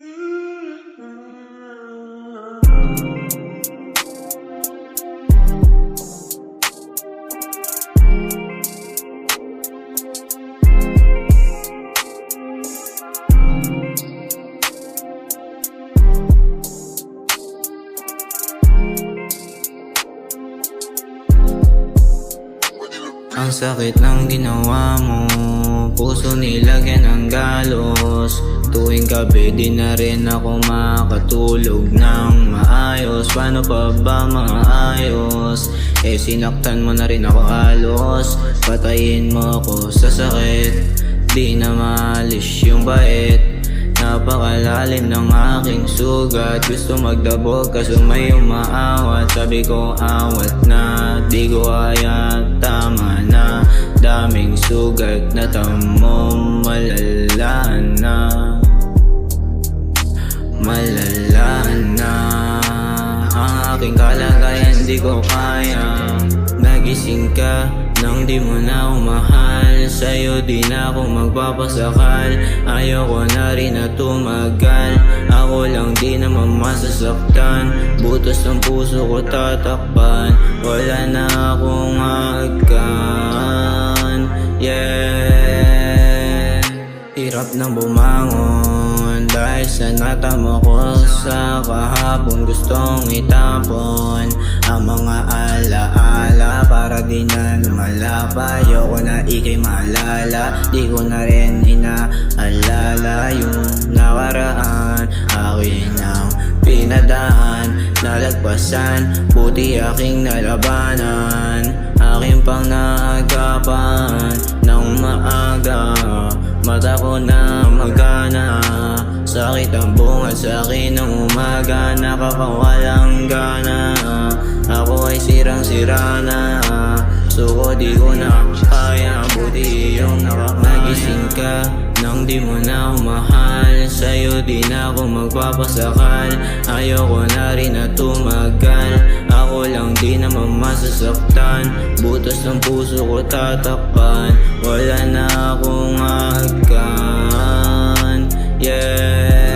Ang sakit ng ginawa mo, puso nilagyan ng galos. Tuwing gabi di na rin ako makatulog ng maayos. Paano pa ba maayos? Sinaktan mo na rin ako halos. Patayin mo ako sa sakit, di na maalis yung bait. Napakalalim ng aking sugat, gusto magdabog kaso may umaawat. Sabi ko awat na, di ko kaya, tama na. Daming sugat na tamo, malala na. Malala na. Ang aking kalagayan di ko kaya. Nagising ka nang di mo na umahal. Sa'yo di na ako magpapasakal. Ayoko na rin na tumagal. Ako lang di naman masasaktan. Butas ng puso ko tatakpan. Wala na akong hagkan. Yeah. Hirap nang bumangon dahil sa natamo ko sa kahapon. Gustong itapon ang mga alaala para di na lumalapa. Ayoko na ikay maalala, di ko na rin inaalala yung nakaraan. Akin ang pinadaan, nalagpasan, buti aking nalabanan. Aking pang naagapan ng maaga, mata ko na magana. Sakit ang bungad sa akin ng umaga, nakakawalang gana. Ako ay sirang-sira na, suko di ko na kaya. Buti yung nagising ka nang di mo na umahal. Sa'yo di na ako magpapasakal. Ayoko na rin na tumagal. Ako lang di naman masasaktan. Butas ng puso ko tatakpan. Wala na akong hagkan. Yeah.